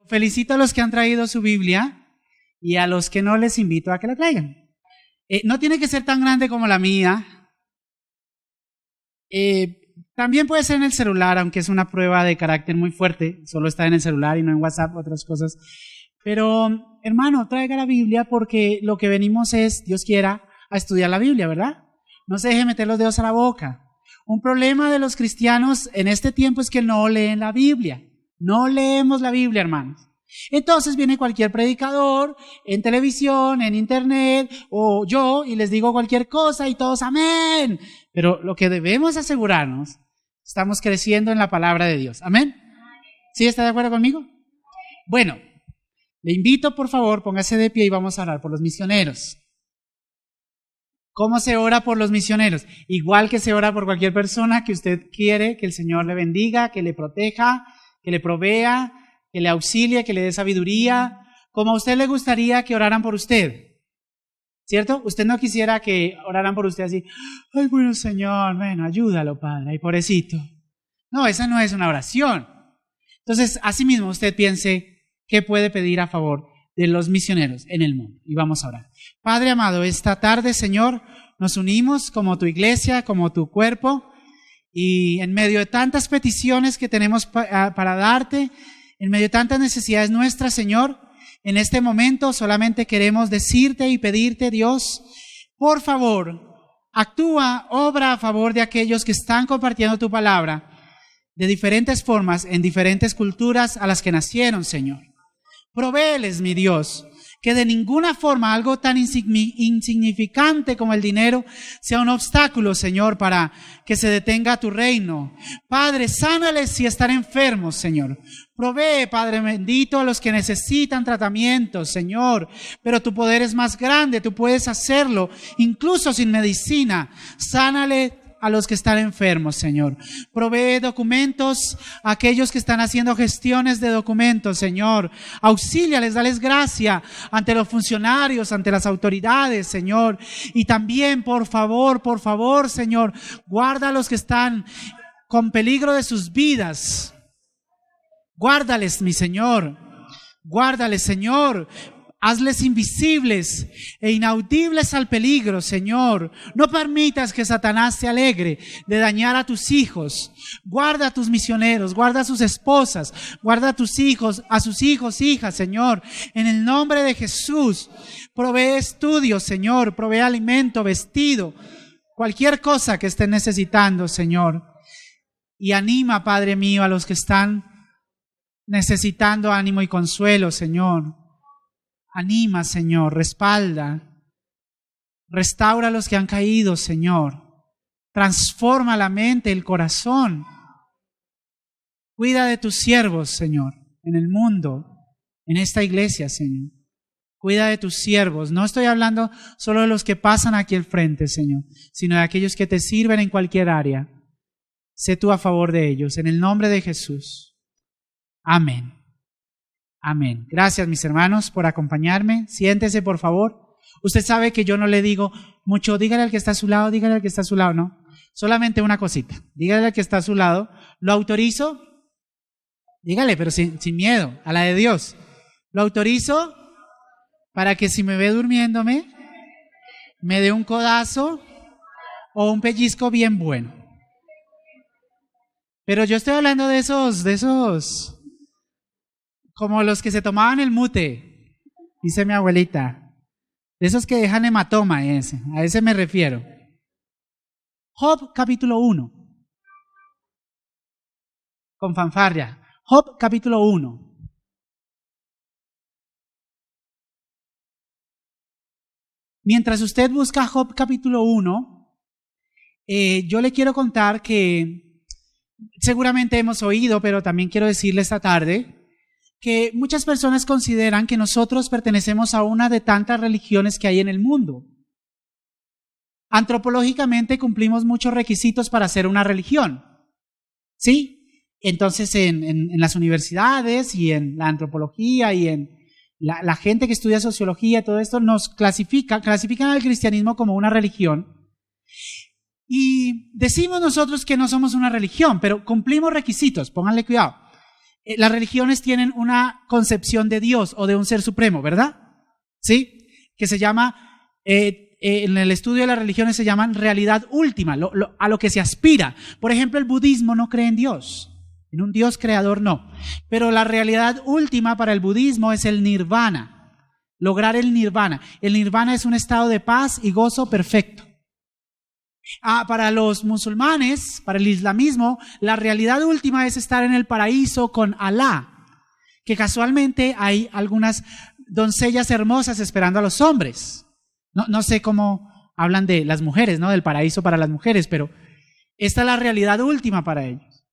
Felicito a los que han traído su Biblia y a los que no les invito a que la traigan. No tiene que ser tan grande como la mía. También puede ser en el celular, aunque es una prueba de carácter muy fuerte. Solo está en el celular y no en WhatsApp, otras cosas. Pero, hermano, traiga la Biblia porque lo que venimos es, Dios quiera, a estudiar la Biblia, ¿verdad? No se deje meter los dedos a la boca. Un problema de los cristianos en este tiempo es que no leen la Biblia. No leemos la Biblia, hermanos. Entonces viene cualquier predicador en televisión, en internet, o yo, y les digo cualquier cosa y todos amén. Pero lo que debemos asegurarnos, estamos creciendo en la palabra de Dios. ¿Amén? ¿Sí está de acuerdo conmigo? Bueno, le invito, por favor, póngase de pie y vamos a orar por los misioneros. ¿Cómo se ora por los misioneros? Igual que se ora por cualquier persona que usted quiere que el Señor le bendiga, que le proteja, que le provea, que le auxilie, que le dé sabiduría, como a usted le gustaría que oraran por usted, ¿cierto? Usted no quisiera que oraran por usted así, ay, bueno, Señor, bueno, ayúdalo, Padre, ay, pobrecito. No, esa no es una oración. Entonces, así mismo usted piense qué puede pedir a favor de los misioneros en el mundo. Y vamos a orar. Padre amado, esta tarde, Señor, nos unimos como tu iglesia, como tu cuerpo, y en medio de tantas peticiones que tenemos para darte, en medio de tantas necesidades nuestras, Señor, en este momento solamente queremos decirte y pedirte, Dios, por favor, actúa, obra a favor de aquellos que están compartiendo tu palabra de diferentes formas, en diferentes culturas a las que nacieron, Señor. Provéeles, mi Dios, que de ninguna forma algo tan insignificante como el dinero sea un obstáculo, Señor, para que se detenga tu reino. Padre, sánales si están enfermos, Señor. Provee, Padre bendito, a los que necesitan tratamiento, Señor. Pero tu poder es más grande, tú puedes hacerlo, incluso sin medicina. Sánale a los que están enfermos, Señor. Provee documentos a aquellos que están haciendo gestiones de documentos, Señor. Auxíliales, dales gracia ante los funcionarios, ante las autoridades, Señor. Y también, por favor, Señor, guarda a los que están con peligro de sus vidas. Guárdales, mi Señor. Guárdales, Señor. Hazles invisibles e inaudibles al peligro, Señor. No permitas que Satanás se alegre de dañar a tus hijos. Guarda a tus misioneros, guarda a sus esposas, guarda a tus hijos, a sus hijos, hijas, Señor. En el nombre de Jesús, provee estudios, Señor, provee alimento, vestido, cualquier cosa que estén necesitando, Señor. Y anima, Padre mío, a los que están necesitando ánimo y consuelo, Señor. Anima, Señor, respalda, restaura a los que han caído, Señor. Transforma la mente, el corazón. Cuida de tus siervos, Señor, en el mundo, en esta iglesia, Señor. Cuida de tus siervos. No estoy hablando solo de los que pasan aquí al frente, Señor, sino de aquellos que te sirven en cualquier área. Sé tú a favor de ellos, en el nombre de Jesús. Amén. Amén. Gracias, mis hermanos, por acompañarme. Siéntese, por favor. Usted sabe que yo no le digo mucho, dígale al que está a su lado, dígale al que está a su lado, no. Solamente una cosita. Dígale al que está a su lado. ¿Lo autorizo? Dígale, pero sin miedo, a la de Dios. ¿Lo autorizo? Para que si me ve durmiéndome, me dé un codazo o un pellizco bien bueno. Pero yo estoy hablando de esos como los que se tomaban el mute, dice mi abuelita, de esos que dejan hematoma, a ese me refiero. Job capítulo 1, con fanfarria. Job capítulo 1. Mientras usted busca Job capítulo 1, yo le quiero contar que seguramente hemos oído, pero también quiero decirle esta tarde, que muchas personas consideran que nosotros pertenecemos a una de tantas religiones que hay en el mundo. Antropológicamente cumplimos muchos requisitos para ser una religión, ¿sí? Entonces en las universidades y en la antropología y en la gente que estudia sociología, todo esto, clasifican al cristianismo como una religión. Y decimos nosotros que no somos una religión, pero cumplimos requisitos, pónganle cuidado. Las religiones tienen una concepción de Dios o de un ser supremo, ¿verdad? ¿Sí? Que se llama, en el estudio de las religiones se llaman realidad última, a lo que se aspira. Por ejemplo, el budismo no cree en Dios, en un Dios creador no. Pero la realidad última para el budismo es el nirvana, lograr el nirvana. El nirvana es un estado de paz y gozo perfecto. Para los musulmanes, para el islamismo, la realidad última es estar en el paraíso con Alá, que casualmente hay algunas doncellas hermosas esperando a los hombres. No sé cómo hablan de las mujeres, ¿no? Del paraíso para las mujeres, pero esta es la realidad última para ellos.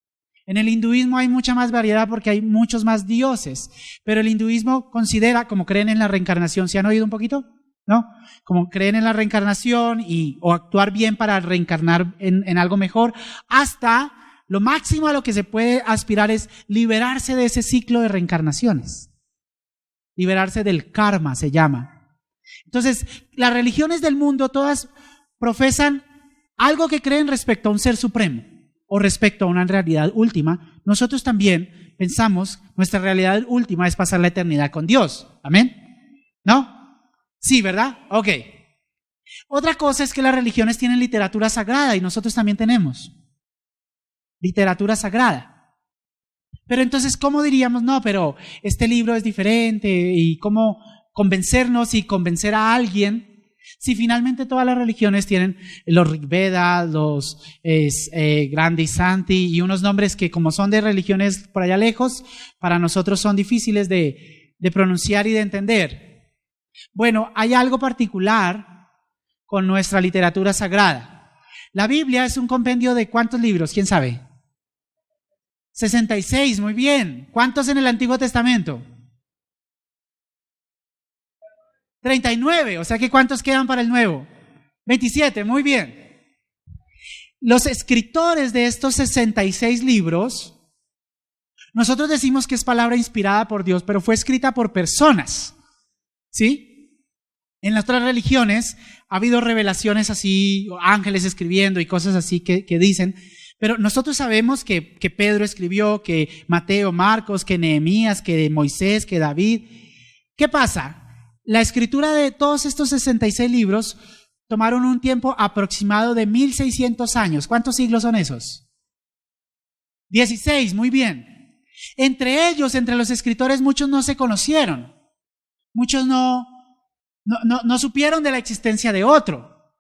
En el hinduismo hay mucha más variedad porque hay muchos más dioses, pero el hinduismo considera, como creen en la reencarnación, ¿se han oído un poquito? ¿No? Como creen en la reencarnación o actuar bien para reencarnar en algo mejor, hasta lo máximo a lo que se puede aspirar es liberarse de ese ciclo de reencarnaciones. Liberarse del karma se llama. Entonces, las religiones del mundo todas profesan algo que creen respecto a un ser supremo o respecto a una realidad última. Nosotros también pensamos, nuestra realidad última es pasar la eternidad con Dios. ¿Amén? ¿No? Sí, ¿verdad? Ok. Otra cosa es que las religiones tienen literatura sagrada y nosotros también tenemos literatura sagrada. Pero entonces, ¿cómo diríamos? No, pero este libro es diferente y cómo convencernos y convencer a alguien si finalmente todas las religiones tienen los Rigveda, los Grandi Santi y unos nombres que como son de religiones por allá lejos, para nosotros son difíciles de pronunciar y de entender. Bueno, hay algo particular con nuestra literatura sagrada. La Biblia es un compendio de ¿cuántos libros? ¿Quién sabe? 66, muy bien. ¿Cuántos en el Antiguo Testamento? 39, o sea que ¿cuántos quedan para el Nuevo? 27, muy bien. Los escritores de estos 66 libros, nosotros decimos que es palabra inspirada por Dios, pero fue escrita por personas. ¿Sí? En las otras religiones ha habido revelaciones así, ángeles escribiendo y cosas así que dicen, pero nosotros sabemos que Pedro escribió, que Mateo, Marcos, que Nehemías, que Moisés, que David. ¿Qué pasa? La escritura de todos estos 66 libros tomaron un tiempo aproximado de 1600 años. ¿Cuántos siglos son esos? 16, muy bien. Entre ellos, entre los escritores, muchos no se conocieron. Muchos no supieron de la existencia del otro.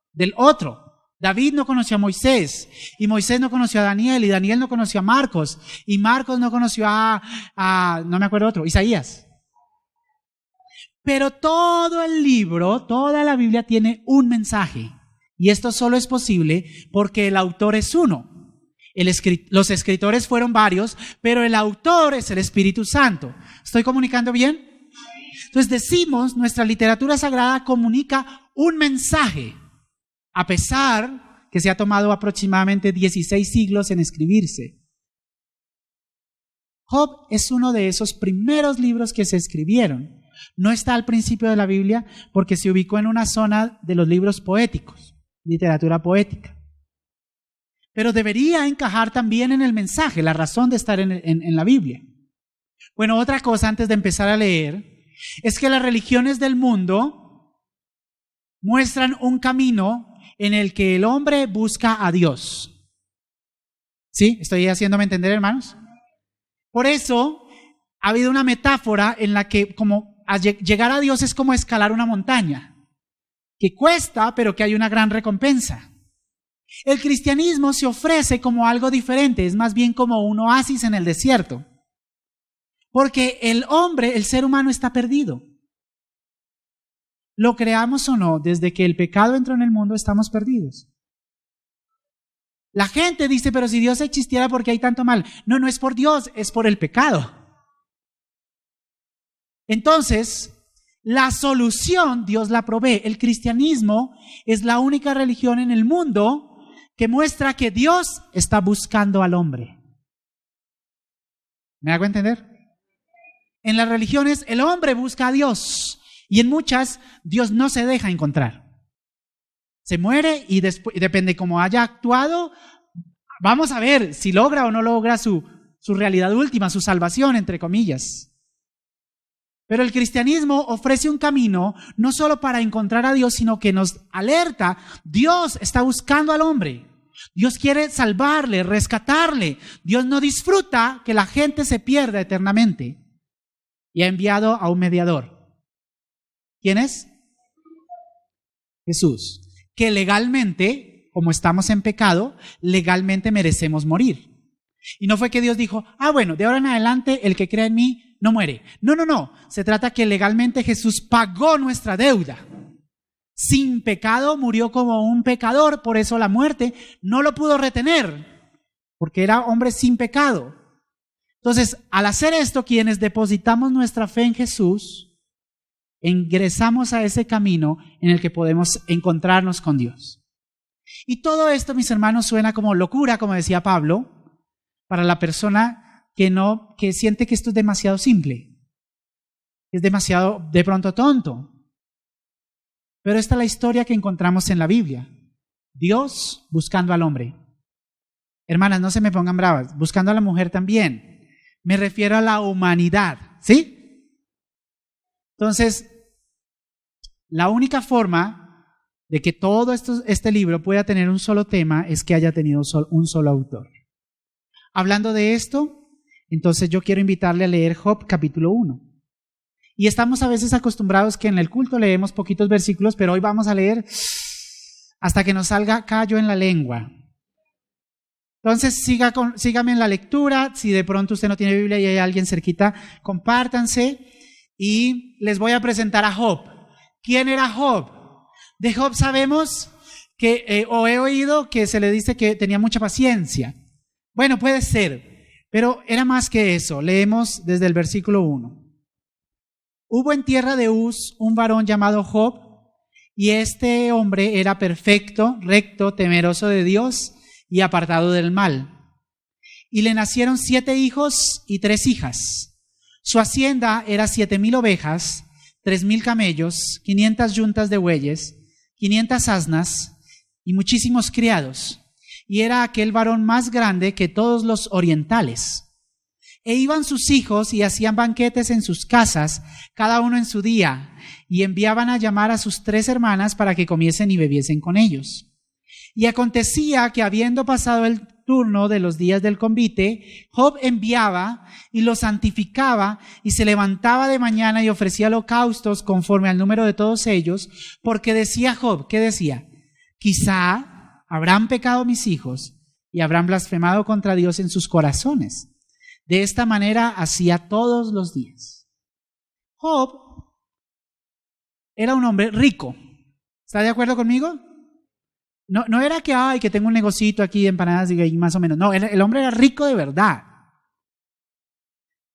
David no conoció a Moisés, y Moisés no conoció a Daniel, y Daniel no conoció a Marcos, y Marcos no conoció a no me acuerdo otro, Isaías. Pero todo el libro, toda la Biblia tiene un mensaje, y esto solo es posible porque el autor es uno. Los escritores fueron varios, pero el autor es el Espíritu Santo. ¿Estoy comunicando bien? Entonces decimos, nuestra literatura sagrada comunica un mensaje, a pesar que se ha tomado aproximadamente 16 siglos en escribirse. Job es uno de esos primeros libros que se escribieron. No está al principio de la Biblia porque se ubicó en una zona de los libros poéticos, literatura poética. Pero debería encajar también en el mensaje, la razón de estar en la Biblia. Bueno, otra cosa antes de empezar a leer es que las religiones del mundo muestran un camino en el que el hombre busca a Dios. ¿Sí? ¿Estoy haciéndome entender, hermanos? Por eso ha habido una metáfora en la que como llegar a Dios es como escalar una montaña, que cuesta, pero que hay una gran recompensa. El cristianismo se ofrece como algo diferente, es más bien como un oasis en el desierto. Porque el hombre, el ser humano está perdido. Lo creamos o no, desde que el pecado entró en el mundo estamos perdidos. La gente dice, pero si Dios existiera, ¿por qué hay tanto mal? No, no es por Dios, es por el pecado. Entonces, la solución Dios la provee. El cristianismo es la única religión en el mundo que muestra que Dios está buscando al hombre. ¿Me hago entender? En las religiones el hombre busca a Dios y en muchas Dios no se deja encontrar. Se muere y después, depende cómo haya actuado, vamos a ver si logra o no logra su realidad última, su salvación, entre comillas. Pero el cristianismo ofrece un camino no solo para encontrar a Dios, sino que nos alerta. Dios está buscando al hombre. Dios quiere salvarle, rescatarle. Dios no disfruta que la gente se pierda eternamente. Y ha enviado a un mediador. ¿Quién es? Jesús. Que legalmente, como estamos en pecado, legalmente merecemos morir. Y no fue que Dios dijo, bueno, de ahora en adelante el que crea en mí no muere. No. Se trata que legalmente Jesús pagó nuestra deuda. Sin pecado murió como un pecador, por eso la muerte no lo pudo retener, porque era hombre sin pecado. Entonces, al hacer esto, quienes depositamos nuestra fe en Jesús, ingresamos a ese camino en el que podemos encontrarnos con Dios. Y todo esto, mis hermanos, suena como locura, como decía Pablo, para la persona que siente que esto es demasiado simple, es demasiado de pronto tonto. Pero esta es la historia que encontramos en la Biblia. Dios buscando al hombre. Hermanas, no se me pongan bravas, buscando a la mujer también. Me refiero a la humanidad, ¿sí? Entonces, la única forma de que todo este libro pueda tener un solo tema es que haya tenido un solo autor. Hablando de esto, entonces yo quiero invitarle a leer Job capítulo 1. Y estamos a veces acostumbrados que en el culto leemos poquitos versículos, pero hoy vamos a leer hasta que nos salga callo en la lengua. Entonces sígame en la lectura. Si de pronto usted no tiene Biblia y hay alguien cerquita, compártanse. Y les voy a presentar a Job. ¿Quién era Job? De Job sabemos que, o he oído que se le dice que tenía mucha paciencia. Bueno, puede ser, pero era más que eso. Leemos desde el versículo 1. Hubo en tierra de Uz un varón llamado Job, y este hombre era perfecto, recto, temeroso de Dios y apartado del mal. Y le nacieron 7 hijos y 3 hijas. Su hacienda era 7,000 ovejas, 3,000 camellos, 500 yuntas de bueyes, 500 asnas y muchísimos criados. Y era aquel varón más grande que todos los orientales. E iban sus hijos y hacían banquetes en sus casas, cada uno en su día, y enviaban a llamar a sus 3 hermanas para que comiesen y bebiesen con ellos. Y acontecía que habiendo pasado el turno de los días del convite, Job enviaba y los santificaba y se levantaba de mañana y ofrecía holocaustos conforme al número de todos ellos, porque decía Job, ¿qué decía? Quizá habrán pecado mis hijos y habrán blasfemado contra Dios en sus corazones. De esta manera hacía todos los días. Job era un hombre rico. ¿Está de acuerdo conmigo? No era que tengo un negocito aquí de empanadas y más o menos. No, el hombre era rico de verdad.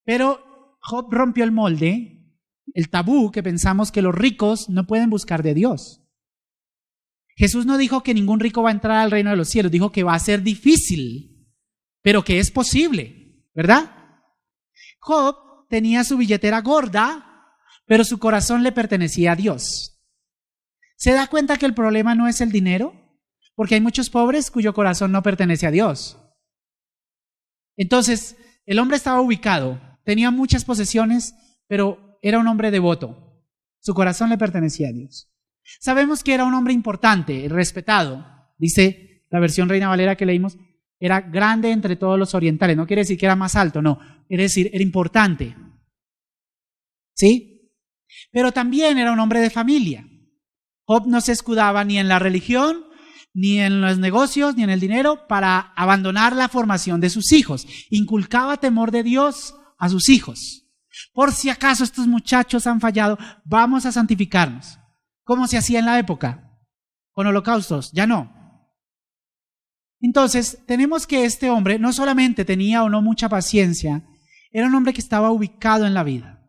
Pero Job rompió el molde, el tabú que pensamos que los ricos no pueden buscar de Dios. Jesús no dijo que ningún rico va a entrar al reino de los cielos, dijo que va a ser difícil, pero que es posible, ¿verdad? Job tenía su billetera gorda, pero su corazón le pertenecía a Dios. ¿Se da cuenta que el problema no es el dinero? Porque hay muchos pobres cuyo corazón no pertenece a Dios. Entonces, el hombre estaba ubicado, tenía muchas posesiones, pero era un hombre devoto. Su corazón le pertenecía a Dios. Sabemos que era un hombre importante, respetado. Dice la versión Reina Valera que leímos, era grande entre todos los orientales. No quiere decir que era más alto, no. Quiere decir, era importante. ¿Sí? Pero también era un hombre de familia. Job no se escudaba ni en la religión, ni en los negocios, ni en el dinero para abandonar la formación de sus hijos. Inculcaba temor de Dios a sus hijos. Por si acaso estos muchachos han fallado, vamos a santificarnos. ¿Cómo se hacía en la época? Con holocaustos, ya no. Entonces, tenemos que este hombre no solamente tenía o no mucha paciencia, era un hombre que estaba ubicado en la vida.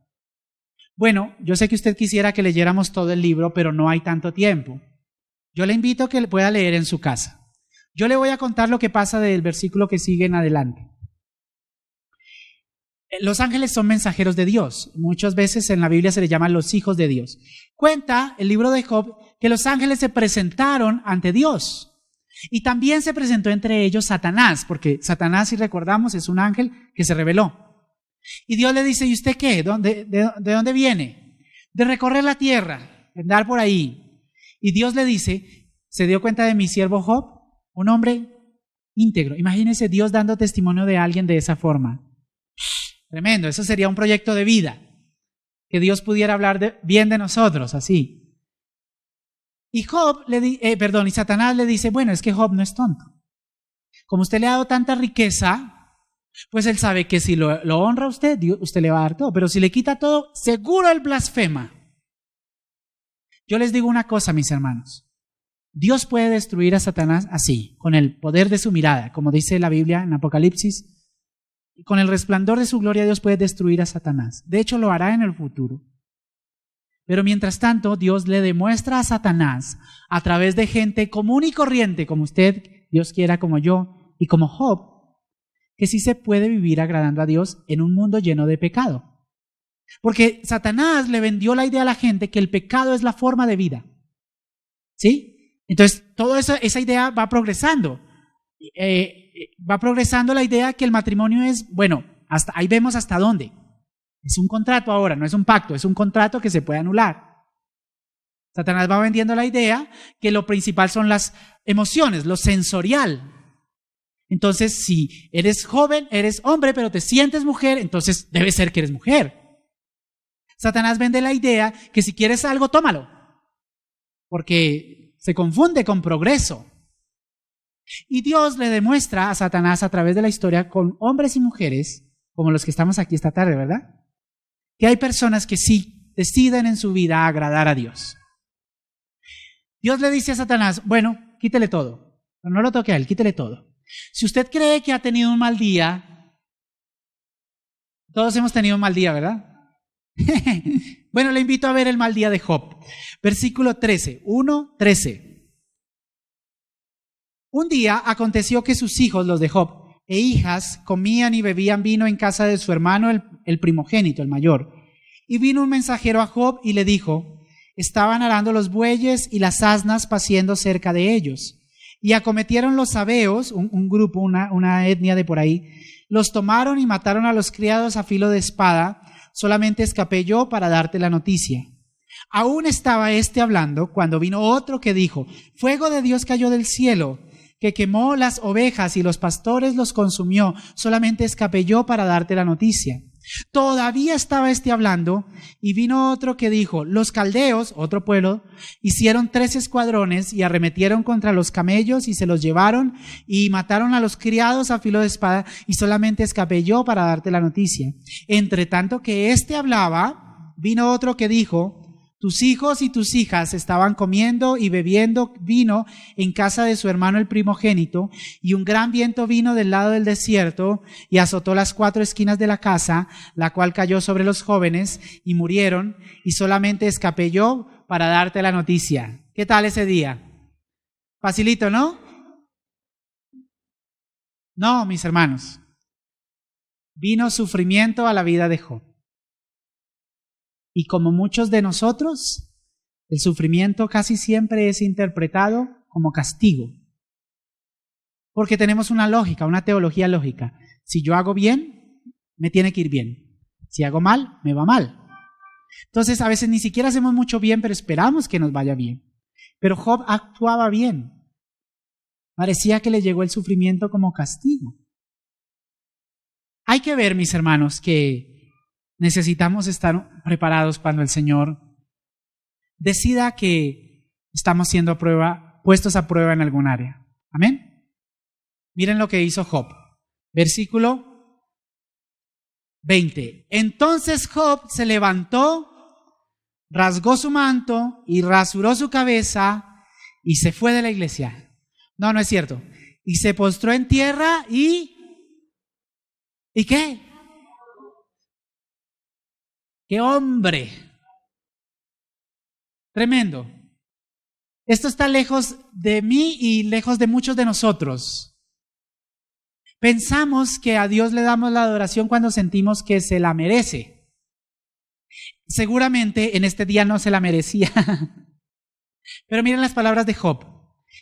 Bueno, yo sé que usted quisiera que leyéramos todo el libro, pero no hay tanto tiempo. Yo le invito a que pueda leer en su casa. Yo le voy a contar lo que pasa del versículo que sigue en adelante. Los ángeles son mensajeros de Dios. Muchas veces en la Biblia se les llaman los hijos de Dios. Cuenta el libro de Job que los ángeles se presentaron ante Dios. Y también se presentó entre ellos Satanás, porque Satanás, si recordamos, es un ángel que se rebeló. Y Dios le dice, ¿y usted qué? ¿De dónde viene? De recorrer la tierra, de andar por ahí. Y Dios le dice, ¿se dio cuenta de mi siervo Job? Un hombre íntegro. Imagínese Dios dando testimonio de alguien de esa forma. Tremendo, eso sería un proyecto de vida. Que Dios pudiera hablar bien de nosotros, así. Y y Satanás le dice, bueno, es que Job no es tonto. Como usted le ha dado tanta riqueza, pues él sabe que si lo honra a usted, usted le va a dar todo. Pero si le quita todo, seguro él blasfema. Yo les digo una cosa, mis hermanos. Dios puede destruir a Satanás así, con el poder de su mirada, como dice la Biblia en Apocalipsis. Con el resplandor de su gloria Dios puede destruir a Satanás. De hecho, lo hará en el futuro. Pero mientras tanto, Dios le demuestra a Satanás a través de gente común y corriente, como usted, Dios quiera, como yo, y como Job, que sí se puede vivir agradando a Dios en un mundo lleno de pecado. Porque Satanás le vendió la idea a la gente que el pecado es la forma de vida. ¿Sí? Entonces, toda esa idea va progresando. Va progresando la idea que el matrimonio es, bueno, ahí vemos hasta dónde. Es un contrato ahora, no es un pacto, es un contrato que se puede anular. Satanás va vendiendo la idea que lo principal son las emociones, lo sensorial. Entonces, si eres joven, eres hombre, pero te sientes mujer, entonces debe ser que eres mujer. Satanás vende la idea que si quieres algo, tómalo, porque se confunde con progreso. Y Dios le demuestra a Satanás a través de la historia con hombres y mujeres, como los que estamos aquí esta tarde, ¿verdad? Que hay personas que sí deciden en su vida agradar a Dios. Dios le dice a Satanás, bueno, quítele todo. No lo toque a él, quítele todo. Si usted cree que ha tenido un mal día, todos hemos tenido un mal día, ¿verdad? Bueno, le invito a ver el mal día de Job. Versículo 13, 1:13. Un día aconteció que sus hijos, los de Job, e hijas comían y bebían vino en casa de su hermano el primogénito, el mayor. Y vino un mensajero a Job y le dijo, estaban arando los bueyes y las asnas paciendo cerca de ellos. Y acometieron los sabeos, un grupo, una etnia de por ahí, los tomaron y mataron a los criados a filo de espada. Solamente escapé yo para darte la noticia. Aún estaba hablando cuando vino otro que dijo, fuego de Dios cayó del cielo, que quemó las ovejas y los pastores los consumió. Solamente escapé yo para darte la noticia. Todavía estaba hablando y vino otro que dijo, los caldeos, otro pueblo, hicieron 3 escuadrones y arremetieron contra los camellos y se los llevaron y mataron a los criados a filo de espada y solamente escapé yo para darte la noticia. Entre tanto que hablaba, vino otro que dijo, tus hijos y tus hijas estaban comiendo y bebiendo vino en casa de su hermano el primogénito, y un gran viento vino del lado del desierto y azotó las 4 esquinas de la casa, la cual cayó sobre los jóvenes y murieron, y solamente escapé yo para darte la noticia. ¿Qué tal ese día? Facilito, ¿no? No, mis hermanos. Vino sufrimiento a la vida de Job. Y como muchos de nosotros, el sufrimiento casi siempre es interpretado como castigo. Porque tenemos una lógica, una teología lógica. Si yo hago bien, me tiene que ir bien. Si hago mal, me va mal. Entonces a veces ni siquiera hacemos mucho bien, pero esperamos que nos vaya bien. Pero Job actuaba bien. Parecía que le llegó el sufrimiento como castigo. Hay que ver, mis hermanos, que necesitamos estar preparados cuando el Señor decida que estamos siendo puestos a prueba en algún área. Amén. Miren lo que hizo Job. Versículo 20. Entonces Job se levantó, rasgó su manto y rasuró su cabeza y se fue de la iglesia. No, no es cierto. Y se postró en tierra ¿y qué? ¡Qué hombre! Tremendo. Esto está lejos de mí y lejos de muchos de nosotros. Pensamos que a Dios le damos la adoración cuando sentimos que se la merece. Seguramente en este día no se la merecía. Pero miren las palabras de Job.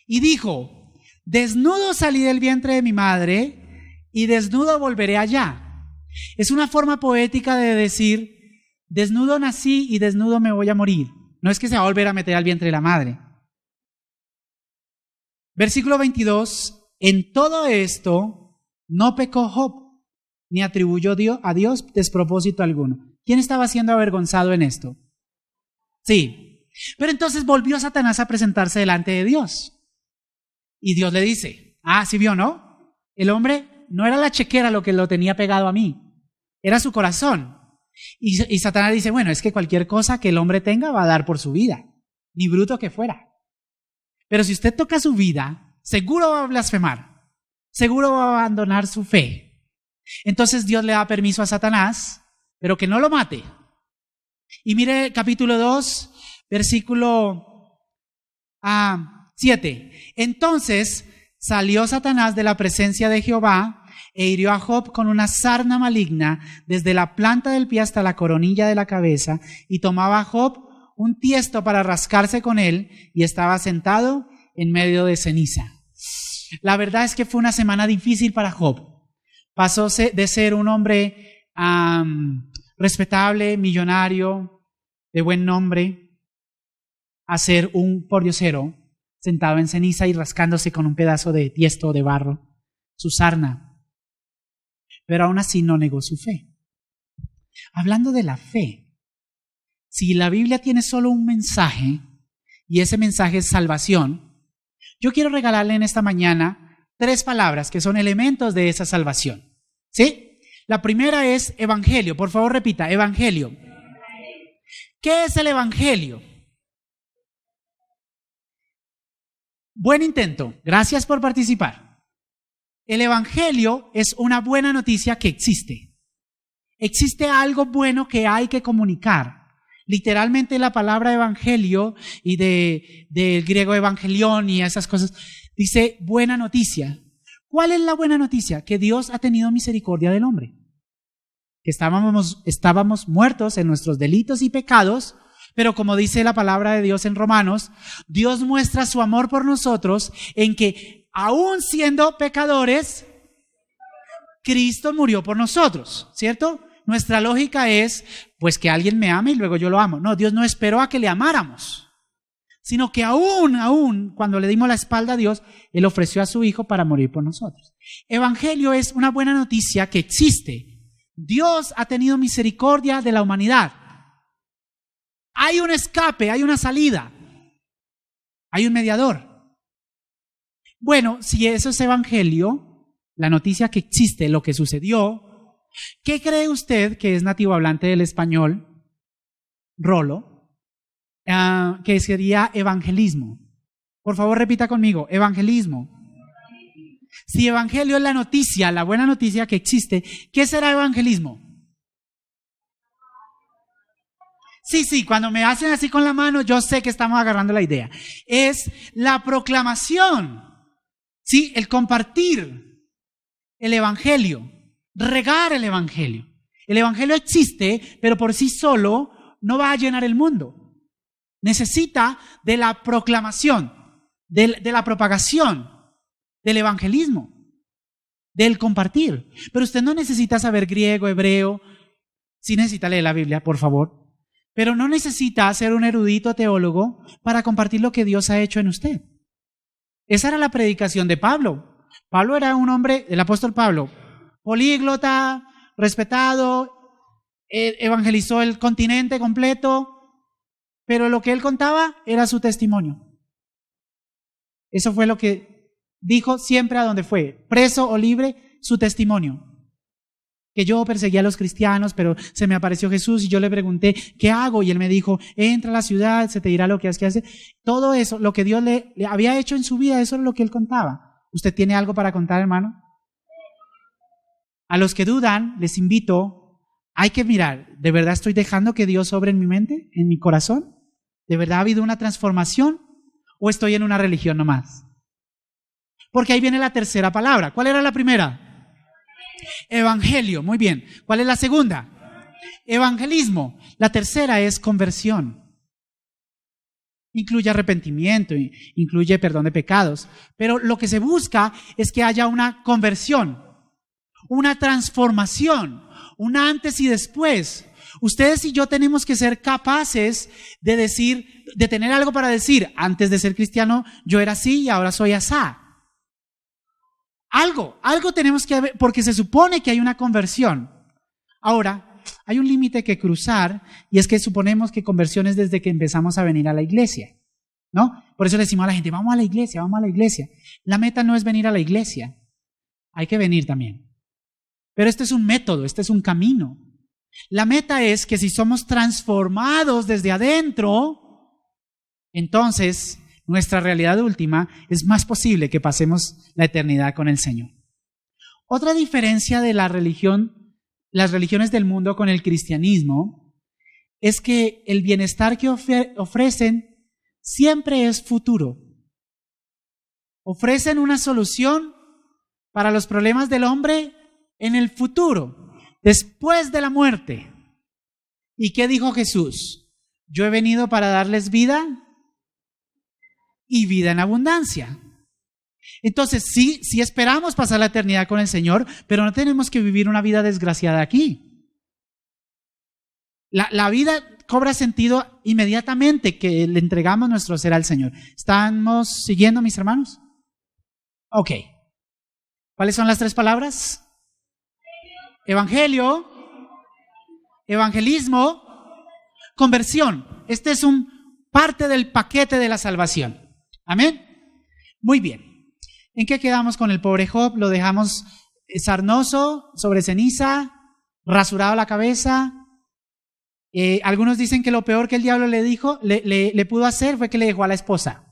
Y dijo: desnudo salí del vientre de mi madre y desnudo volveré allá. Es una forma poética de decir: desnudo nací y desnudo me voy a morir. No es que se va a volver a meter al vientre de la madre. Versículo 22. En todo esto no pecó Job, ni atribuyó a Dios despropósito alguno. ¿Quién estaba siendo avergonzado en esto? Sí. Pero entonces volvió Satanás a presentarse delante de Dios. Y Dios le dice: ¿sí vio, no? El hombre no era la chequera lo que lo tenía pegado a mí, era su corazón. Y Satanás dice: bueno, es que cualquier cosa que el hombre tenga va a dar por su vida, ni bruto que fuera. Pero si usted toca su vida, seguro va a blasfemar. Seguro va a abandonar su fe. Entonces Dios le da permiso a Satanás, pero que no lo mate. Y mire capítulo 2, versículo 7. Entonces salió Satanás de la presencia de Jehová e hirió a Job con una sarna maligna desde la planta del pie hasta la coronilla de la cabeza, y tomaba a Job un tiesto para rascarse con él, y estaba sentado en medio de ceniza. La verdad es que fue una semana difícil para Job. Pasó de ser un hombre respetable, millonario, de buen nombre, a ser un pordiosero sentado en ceniza y rascándose con un pedazo de tiesto de barro, su sarna. Pero aún así no negó su fe. Hablando de la fe, si la Biblia tiene solo un mensaje, y ese mensaje es salvación, yo quiero regalarle en esta mañana 3 palabras que son elementos de esa salvación. ¿Sí? La primera es evangelio. Por favor, repita: evangelio. ¿Qué es el evangelio? Buen intento. Gracias por participar. El evangelio es una buena noticia que existe. Existe algo bueno que hay que comunicar. Literalmente la palabra evangelio, y del griego evangelión y esas cosas, dice buena noticia. ¿Cuál es la buena noticia? Que Dios ha tenido misericordia del hombre. Que estábamos muertos en nuestros delitos y pecados, pero como dice la palabra de Dios en Romanos, Dios muestra su amor por nosotros en que aún siendo pecadores, Cristo murió por nosotros, ¿cierto? Nuestra lógica es, pues, que alguien me ame y luego yo lo amo. No, Dios no esperó a que le amáramos, sino que aún cuando le dimos la espalda a Dios, Él ofreció a su Hijo para morir por nosotros. Evangelio es una buena noticia que existe. Dios ha tenido misericordia de la humanidad. Hay un escape, hay una salida, hay un mediador. Bueno, si eso es evangelio, la noticia que existe, lo que sucedió, ¿qué cree usted, que es nativo hablante del español, Rolo, que sería evangelismo? Por favor, repita conmigo: evangelismo. Si evangelio es la noticia, la buena noticia que existe, ¿qué será evangelismo? Sí, cuando me hacen así con la mano, yo sé que estamos agarrando la idea. Es la proclamación, ¿sí? El compartir el evangelio. Regar el evangelio. El evangelio existe, pero por sí solo no va a llenar el mundo. Necesita de la proclamación, de la propagación, del evangelismo, del compartir. Pero usted no necesita saber griego, hebreo. Sí necesita leer la Biblia, por favor. Pero no necesita ser un erudito teólogo para compartir lo que Dios ha hecho en usted. Esa era la predicación de Pablo. Pablo era un hombre, el apóstol Pablo, políglota, respetado, evangelizó el continente completo, pero lo que él contaba era su testimonio. Eso fue lo que dijo siempre a donde fue, preso o libre, su testimonio. Que yo perseguía a los cristianos, pero se me apareció Jesús y yo le pregunté, ¿qué hago? Y él me dijo, entra a la ciudad, se te dirá lo que has que hacer. Todo eso, lo que Dios le había hecho en su vida, eso es lo que él contaba. ¿Usted tiene algo para contar, hermano? A los que dudan, les invito, hay que mirar, ¿de verdad estoy dejando que Dios obre en mi mente, en mi corazón? ¿De verdad ha habido una transformación? ¿O estoy en una religión nomás? Porque ahí viene la tercera palabra. ¿Cuál era la primera? Evangelio, muy bien. ¿Cuál es la segunda? Evangelismo. La tercera es conversión. Incluye arrepentimiento, incluye perdón de pecados. Pero lo que se busca es que haya una conversión, una transformación, un antes y después. Ustedes y yo tenemos que ser capaces de decir, de tener algo para decir. Antes de ser cristiano, yo era así y ahora soy asá. Algo tenemos que ver, porque se supone que hay una conversión. Ahora, hay un límite que cruzar, y es que suponemos que conversión es desde que empezamos a venir a la iglesia, ¿no? Por eso le decimos a la gente, vamos a la iglesia, vamos a la iglesia. La meta no es venir a la iglesia, hay que venir también. Pero este es un método, este es un camino. La meta es que si somos transformados desde adentro, entonces nuestra realidad última es más posible que pasemos la eternidad con el Señor. Otra diferencia de la religión, las religiones del mundo con el cristianismo, es que el bienestar que ofrecen siempre es futuro. Ofrecen una solución para los problemas del hombre en el futuro, después de la muerte. ¿Y qué dijo Jesús? Yo he venido para darles vida y vida en abundancia. Entonces sí esperamos pasar la eternidad con el Señor, pero no tenemos que vivir una vida desgraciada aquí. La vida cobra sentido inmediatamente que le entregamos nuestro ser al Señor. ¿Estamos siguiendo, mis hermanos? Ok. ¿Cuáles son las tres palabras? Evangelio, evangelismo, conversión. Este es un parte del paquete de la salvación. Amén. Muy bien. ¿En qué quedamos con el pobre Job? Lo dejamos sarnoso, sobre ceniza, rasurado la cabeza. Algunos dicen que lo peor que el diablo le dijo, le pudo hacer fue que le dejó a la esposa.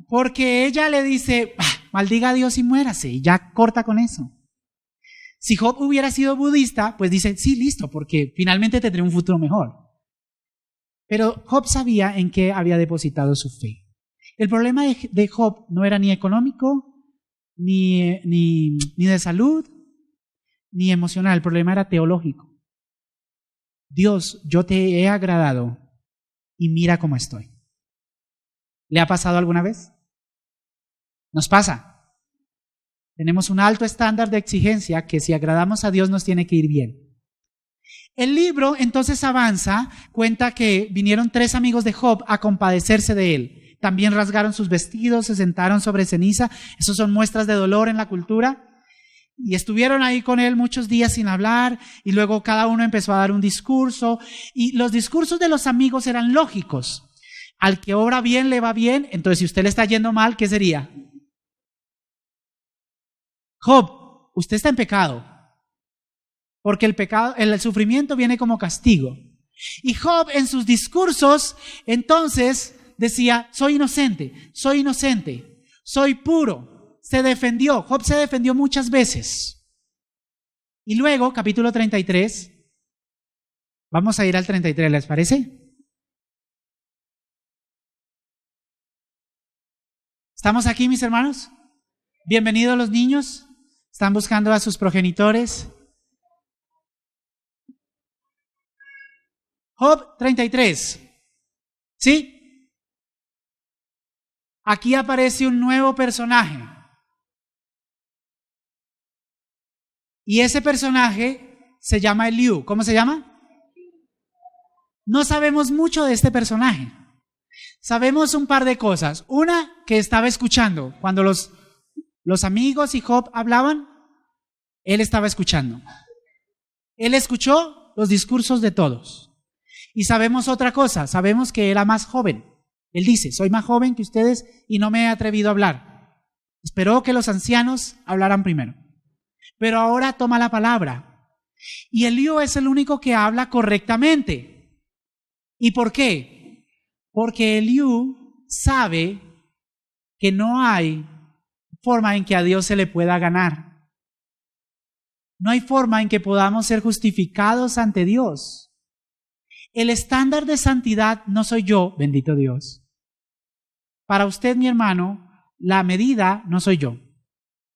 Porque ella le dice, maldiga a Dios y muérase, y ya corta con eso. Si Job hubiera sido budista, pues dice, sí, listo, porque finalmente tendré un futuro mejor. Pero Job sabía en qué había depositado su fe. El problema de Job no era ni económico, ni de salud, ni emocional. El problema era teológico. Dios, yo te he agradado y mira cómo estoy. ¿Le ha pasado alguna vez? Nos pasa. Tenemos un alto estándar de exigencia que si agradamos a Dios nos tiene que ir bien. El libro entonces avanza, cuenta que vinieron 3 amigos de Job a compadecerse de él. También rasgaron sus vestidos, se sentaron sobre ceniza. Esas son muestras de dolor en la cultura. Y estuvieron ahí con él muchos días sin hablar, y luego cada uno empezó a dar un discurso, y los discursos de los amigos eran lógicos. Al que obra bien le va bien, entonces si usted le está yendo mal, ¿qué sería? Job, usted está en pecado, porque el pecado, el sufrimiento viene como castigo. Y Job en sus discursos entonces decía, soy inocente, soy puro. Se defendió, Job se defendió muchas veces. Y luego, capítulo 33, vamos a ir al 33, ¿les parece? ¿Estamos aquí, mis hermanos? Bienvenidos los niños, están buscando a sus progenitores. Job 33, ¿sí? Aquí aparece un nuevo personaje. Y ese personaje se llama Eliú. ¿Cómo se llama? No sabemos mucho de este personaje. Sabemos un par de cosas. Una, que estaba escuchando. Cuando los amigos y Job hablaban, él estaba escuchando. Él escuchó los discursos de todos. Y sabemos otra cosa. Sabemos que era más joven. Él dice, soy más joven que ustedes y no me he atrevido a hablar. Esperó que los ancianos hablaran primero. Pero ahora toma la palabra. Y Eliú es el único que habla correctamente. ¿Y por qué? Porque Eliú sabe que no hay forma en que a Dios se le pueda ganar. No hay forma en que podamos ser justificados ante Dios. El estándar de santidad no soy yo, bendito Dios. Para usted, mi hermano, la medida no soy yo.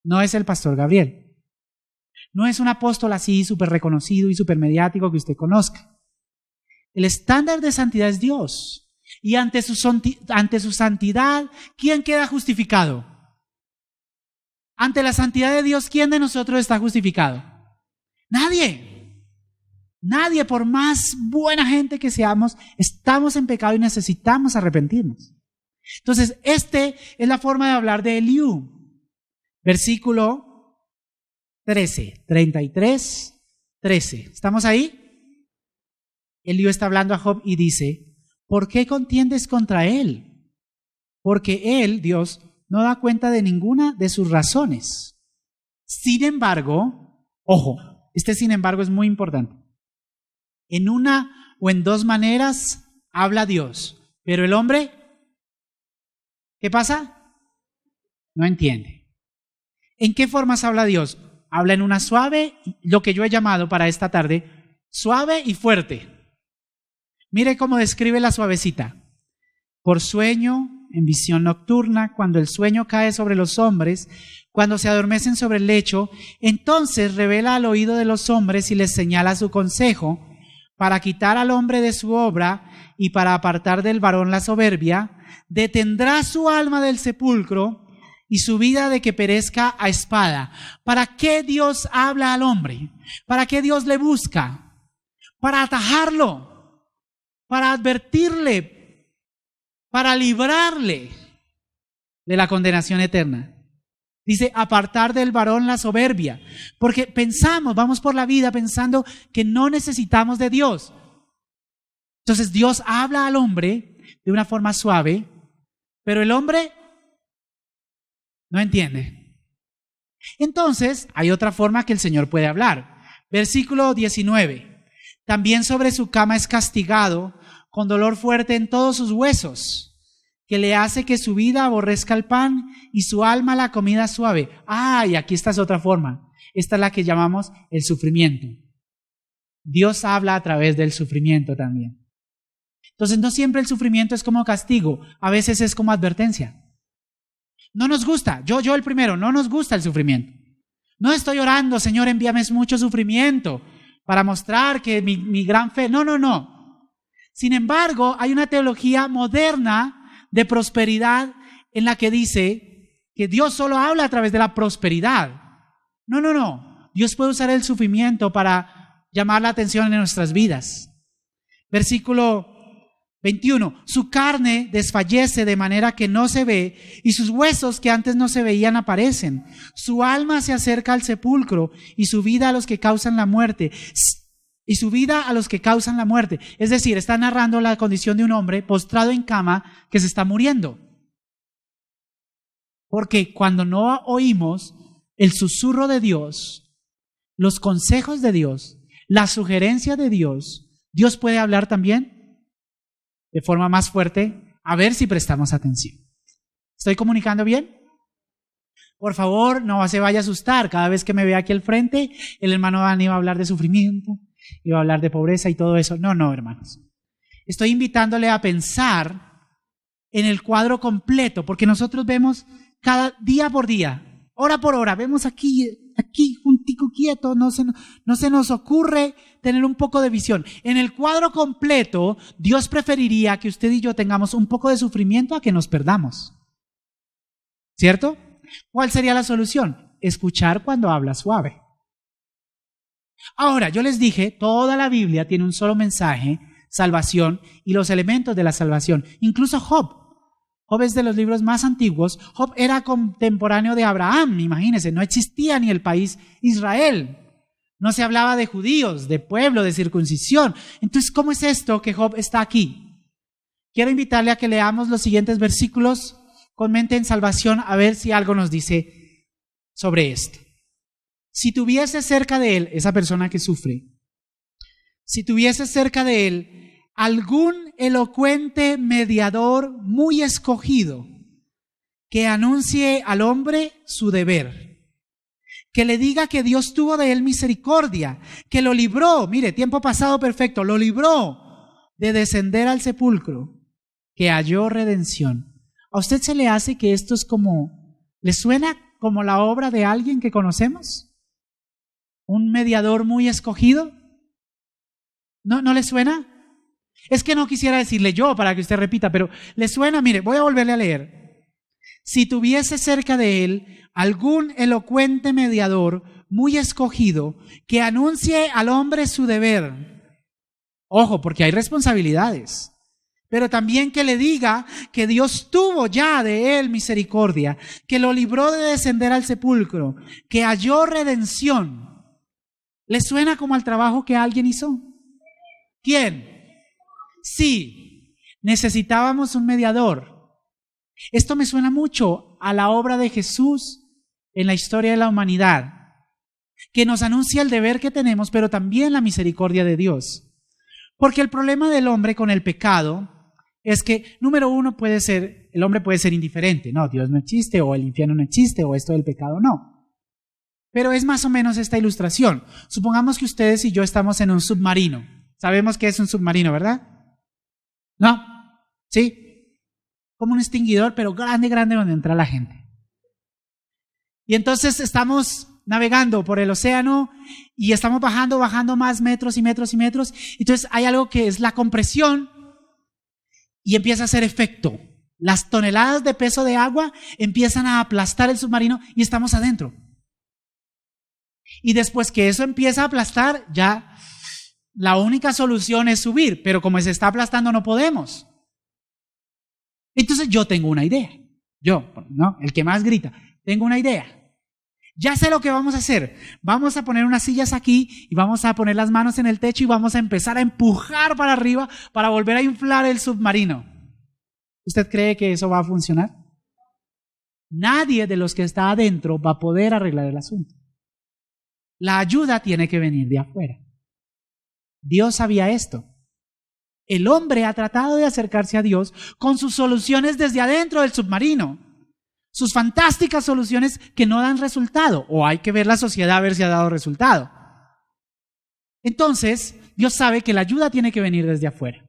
No es el pastor Gabriel. No es un apóstol así súper reconocido y súper mediático que usted conozca. El estándar de santidad es Dios. Y ante su santidad, ¿quién queda justificado? Ante la santidad de Dios, ¿quién de nosotros está justificado? Nadie. Nadie, por más buena gente que seamos, estamos en pecado y necesitamos arrepentirnos. Entonces, esta es la forma de hablar de Eliú. Versículo 13, 33, 13. ¿Estamos ahí? Eliú está hablando a Job y dice: ¿por qué contiendes contra él? Porque él, Dios, no da cuenta de ninguna de sus razones. Sin embargo, ojo, este sin embargo es muy importante. En una o en dos maneras habla Dios, pero el hombre, ¿qué pasa? No entiende. ¿En qué formas habla Dios? Habla en una suave, lo que yo he llamado para esta tarde, suave y fuerte. Mire cómo describe la suavecita. Por sueño, en visión nocturna, cuando el sueño cae sobre los hombres, cuando se adormecen sobre el lecho, entonces revela al oído de los hombres y les señala su consejo, para quitar al hombre de su obra y para apartar del varón la soberbia, detendrá su alma del sepulcro y su vida de que perezca a espada. ¿Para qué Dios habla al hombre? ¿Para qué Dios le busca? Para atajarlo, para advertirle, para librarle de la condenación eterna. Dice, apartar del varón la soberbia, porque vamos por la vida pensando que no necesitamos de Dios. Entonces Dios habla al hombre de una forma suave, pero el hombre no entiende. Entonces hay otra forma que el Señor puede hablar. Versículo 19. También sobre su cama es castigado con dolor fuerte en todos sus huesos, que le hace que su vida aborrezca el pan y su alma la comida suave. Y aquí está otra forma. Esta es la que llamamos el sufrimiento. Dios habla a través del sufrimiento también. Entonces no siempre el sufrimiento es como castigo, a veces es como advertencia. No nos gusta, yo el primero, no nos gusta el sufrimiento. No estoy orando, Señor, envíame mucho sufrimiento para mostrar que mi gran fe. No. Sin embargo, hay una teología moderna de prosperidad en la que dice que Dios solo habla a través de la prosperidad. No. Dios puede usar el sufrimiento para llamar la atención en nuestras vidas. Versículo 21. Su carne desfallece de manera que no se ve y sus huesos que antes no se veían aparecen. Su alma se acerca al sepulcro y su vida a los que causan la muerte. Es decir, está narrando la condición de un hombre postrado en cama que se está muriendo. Porque cuando no oímos el susurro de Dios, los consejos de Dios, la sugerencia de Dios, Dios puede hablar también de forma más fuerte, a ver si prestamos atención. ¿Estoy comunicando bien? Por favor, no se vaya a asustar. Cada vez que me vea aquí al frente, el hermano Dani va a hablar de sufrimiento, iba a hablar de pobreza y todo eso. No, hermanos. Estoy invitándole a pensar en el cuadro completo, porque nosotros vemos cada día por día, hora por hora, vemos aquí juntico quieto, no se nos ocurre tener un poco de visión. En el cuadro completo, Dios preferiría que usted y yo tengamos un poco de sufrimiento a que nos perdamos. ¿Cierto? ¿Cuál sería la solución? Escuchar cuando habla suave. Ahora, yo les dije, toda la Biblia tiene un solo mensaje, salvación y los elementos de la salvación. Incluso Job es de los libros más antiguos. Job era contemporáneo de Abraham, imagínense, no existía ni el país Israel. No se hablaba de judíos, de pueblo, de circuncisión. Entonces, ¿cómo es esto que Job está aquí? Quiero invitarle a que leamos los siguientes versículos con mente en salvación, a ver si algo nos dice sobre esto. Si tuviese cerca de él, esa persona que sufre, si tuviese cerca de él algún elocuente mediador muy escogido que anuncie al hombre su deber, que le diga que Dios tuvo de él misericordia, que lo libró, mire, tiempo pasado perfecto, lo libró de descender al sepulcro, que halló redención. ¿A usted se le hace que esto es le suena como la obra de alguien que conocemos? un mediador muy escogido. ¿No le suena? Es que no quisiera decirle yo para que usted repita, pero ¿le suena? Mire, voy a volverle a leer. Si tuviese cerca de él algún elocuente mediador muy escogido que anuncie al hombre su deber. Ojo, porque hay responsabilidades. Pero también que le diga que Dios tuvo ya de él misericordia, que lo libró de descender al sepulcro, que halló redención. ¿Le suena como al trabajo que alguien hizo? ¿Quién? Sí, necesitábamos un mediador. Esto me suena mucho a la obra de Jesús en la historia de la humanidad, que nos anuncia el deber que tenemos, pero también la misericordia de Dios. Porque el problema del hombre con el pecado es que, número uno, el hombre puede ser indiferente. No, Dios no existe, o el infierno no existe, o esto del pecado no. Pero es más o menos esta ilustración. Supongamos que ustedes y yo estamos en un submarino. Sabemos que es un submarino, ¿verdad? ¿No? ¿Sí? Como un extinguidor, pero grande, grande, donde entra la gente. Y entonces estamos navegando por el océano y estamos bajando más metros y metros y metros. Entonces hay algo que es la compresión y empieza a hacer efecto. Las toneladas de peso de agua empiezan a aplastar el submarino y estamos adentro. Y después que eso empieza a aplastar, ya la única solución es subir, pero como se está aplastando no podemos. Entonces yo tengo una idea. Yo, ¿no? El que más grita, tengo una idea. Ya sé lo que vamos a hacer. Vamos a poner unas sillas aquí y vamos a poner las manos en el techo y vamos a empezar a empujar para arriba para volver a inflar el submarino. ¿Usted cree que eso va a funcionar? Nadie de los que está adentro va a poder arreglar el asunto. La ayuda tiene que venir de afuera. Dios sabía esto. El hombre ha tratado de acercarse a Dios con sus soluciones desde adentro del submarino. Sus fantásticas soluciones que no dan resultado. O hay que ver la sociedad a ver si ha dado resultado. Entonces, Dios sabe que la ayuda tiene que venir desde afuera.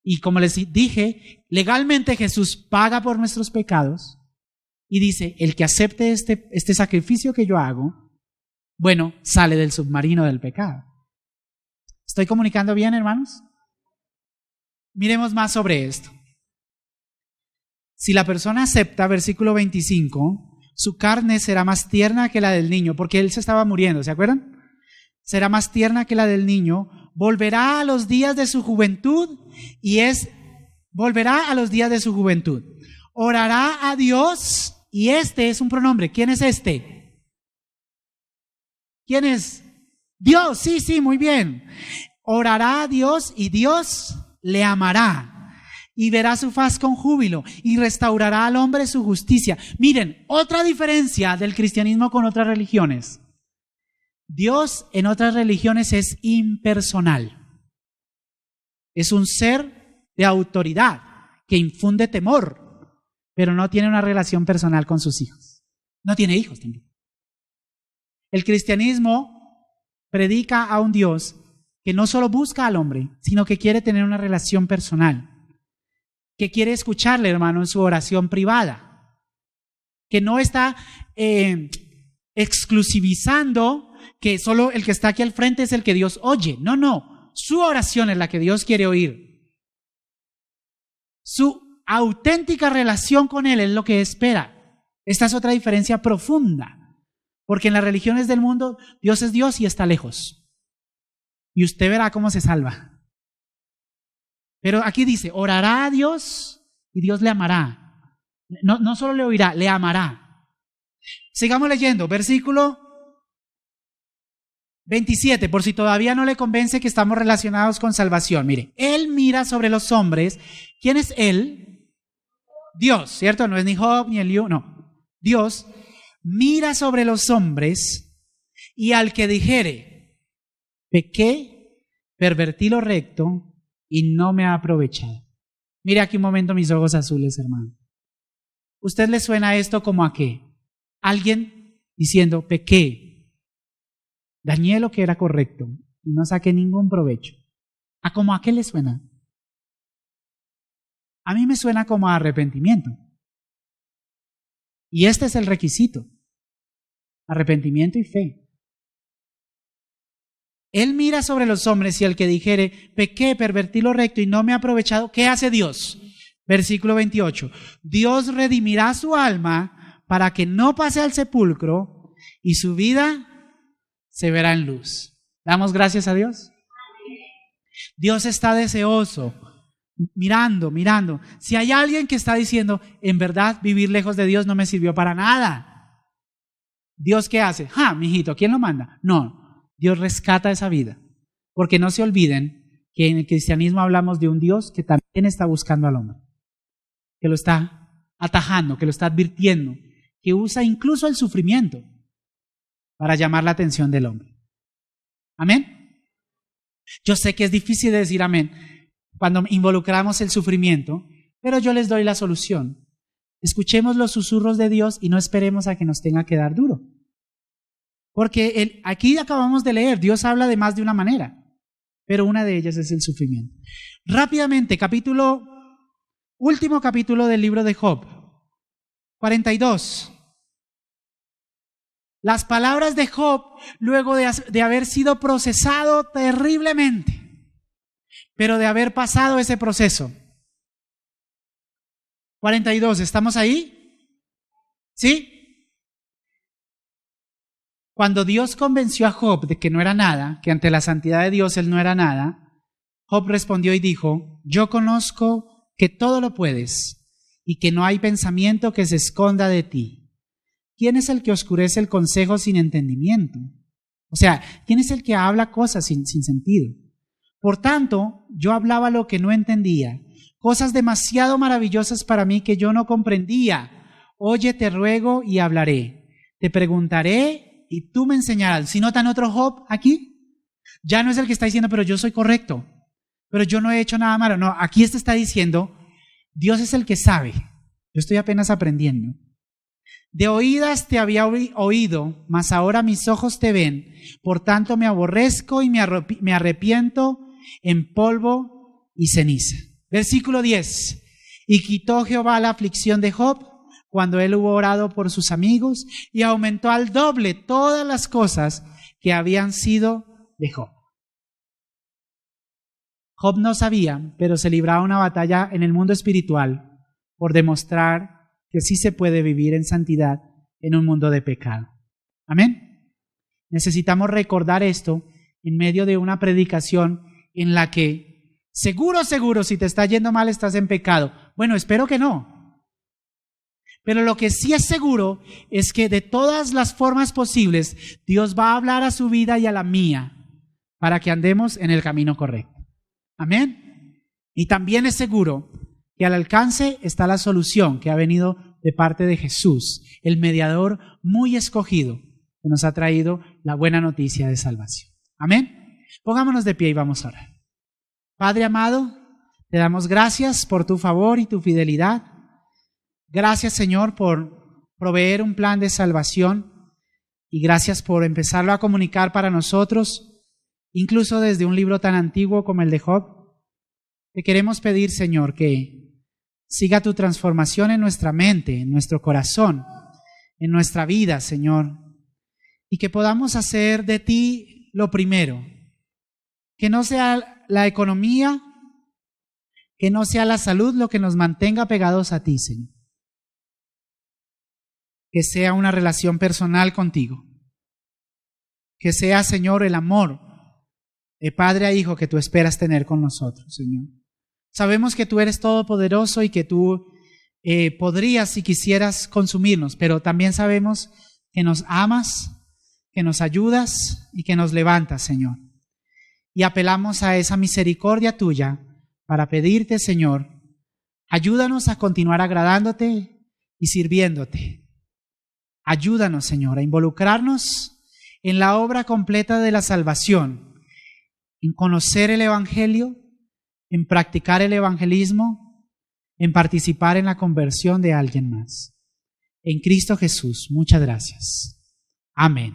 Y como les dije, legalmente Jesús paga por nuestros pecados y dice, el que acepte este sacrificio que yo hago, bueno, sale del submarino del pecado. ¿Estoy comunicando bien, hermanos? Miremos más sobre esto. Si la persona acepta, versículo 25, su carne será más tierna que la del niño, porque él se estaba muriendo, ¿se acuerdan? Será más tierna que la del niño, volverá a los días de su juventud volverá a los días de su juventud. Orará a Dios y este es un pronombre. ¿Quién es este? ¿Quién es? Dios, sí, muy bien. Orará a Dios y Dios le amará. Y verá su faz con júbilo y restaurará al hombre su justicia. Miren, otra diferencia del cristianismo con otras religiones. Dios en otras religiones es impersonal. Es un ser de autoridad que infunde temor, pero no tiene una relación personal con sus hijos. No tiene hijos también. El cristianismo predica a un Dios que no solo busca al hombre, sino que quiere tener una relación personal. Que quiere escucharle, hermano, en su oración privada, que no está exclusivizando que solo el que está aquí al frente es el que Dios oye. No, su oración es la que Dios quiere oír. Su auténtica relación con Él es lo que espera. Esta es otra diferencia profunda, porque en las religiones del mundo Dios es Dios y está lejos. Y usted verá cómo se salva. Pero aquí dice, orará a Dios y Dios le amará. No solo le oirá, le amará. Sigamos leyendo, versículo 27, por si todavía no le convence que estamos relacionados con salvación. Mire, Él mira sobre los hombres. ¿Quién es Él? Dios, ¿cierto? No es ni Job ni Eliú, no. Dios mira sobre los hombres y al que dijere, pequé, pervertí lo recto, y no me ha aprovechado. Mire aquí un momento mis ojos azules, hermano. ¿Usted le suena esto como a qué? Alguien diciendo, pequé, dañé lo que era correcto y no saqué ningún provecho. ¿A como a qué le suena? A mí me suena como a arrepentimiento. Y este es el requisito. Arrepentimiento y fe. Él mira sobre los hombres y el que dijere, pequé, pervertí lo recto y no me he aprovechado, ¿qué hace Dios? Versículo 28. Dios redimirá su alma para que no pase al sepulcro y su vida se verá en luz. ¿Damos gracias a Dios? Dios está deseoso, mirando. Si hay alguien que está diciendo, en verdad vivir lejos de Dios no me sirvió para nada, ¿Dios qué hace? Mijito, ¿quién lo manda? No. Dios rescata esa vida, porque no se olviden que en el cristianismo hablamos de un Dios que también está buscando al hombre, que lo está atajando, que lo está advirtiendo, que usa incluso el sufrimiento para llamar la atención del hombre. ¿Amén? Yo sé que es difícil de decir amén cuando involucramos el sufrimiento, pero yo les doy la solución. Escuchemos los susurros de Dios y no esperemos a que nos tenga que dar duro. Porque aquí acabamos de leer, Dios habla de más de una manera, pero una de ellas es el sufrimiento. Rápidamente, último capítulo del libro de Job, 42. Las palabras de Job luego de haber sido procesado terriblemente, pero de haber pasado ese proceso. 42, ¿estamos ahí? ¿Sí? Cuando Dios convenció a Job de que no era nada, que ante la santidad de Dios él no era nada, Job respondió y dijo, yo conozco que todo lo puedes y que no hay pensamiento que se esconda de ti. ¿Quién es el que oscurece el consejo sin entendimiento? O sea, ¿quién es el que habla cosas sin sentido? Por tanto, yo hablaba lo que no entendía, cosas demasiado maravillosas para mí que yo no comprendía. Oye, te ruego y hablaré. Te preguntaré y tú me enseñarás. ¿Si notan otro Job aquí? Ya no es el que está diciendo, pero yo soy correcto, pero yo no he hecho nada malo. No, aquí está diciendo, Dios es el que sabe. Yo estoy apenas aprendiendo. De oídas te había oído, mas ahora mis ojos te ven. Por tanto me aborrezco y me arrepiento en polvo y ceniza. Versículo 10. Y quitó Jehová la aflicción de Job cuando él hubo orado por sus amigos y aumentó al doble todas las cosas que habían sido de Job. Job no sabía, pero se libraba una batalla en el mundo espiritual por demostrar que sí se puede vivir en santidad en un mundo de pecado. Amén. Necesitamos recordar esto en medio de una predicación en la que seguro, si te está yendo mal estás en pecado. Bueno, espero que no. Pero lo que sí es seguro es que de todas las formas posibles, Dios va a hablar a su vida y a la mía para que andemos en el camino correcto. Amén. Y también es seguro que al alcance está la solución que ha venido de parte de Jesús, el mediador muy escogido que nos ha traído la buena noticia de salvación. Amén. Pongámonos de pie y vamos a orar. Padre amado, te damos gracias por tu favor y tu fidelidad. Gracias, Señor, por proveer un plan de salvación y gracias por empezarlo a comunicar para nosotros, incluso desde un libro tan antiguo como el de Job. Te queremos pedir, Señor, que siga tu transformación en nuestra mente, en nuestro corazón, en nuestra vida, Señor, y que podamos hacer de ti lo primero, que no sea la economía, que no sea la salud lo que nos mantenga pegados a ti, Señor. Que sea una relación personal contigo. Que sea, Señor, el amor de padre a hijo que tú esperas tener con nosotros, Señor. Sabemos que tú eres todopoderoso y que tú podrías, si quisieras, consumirnos, pero también sabemos que nos amas, que nos ayudas y que nos levantas, Señor. Y apelamos a esa misericordia tuya para pedirte, Señor, ayúdanos a continuar agradándote y sirviéndote. Ayúdanos, Señor, a involucrarnos en la obra completa de la salvación, en conocer el Evangelio, en practicar el evangelismo, en participar en la conversión de alguien más. En Cristo Jesús, muchas gracias. Amén.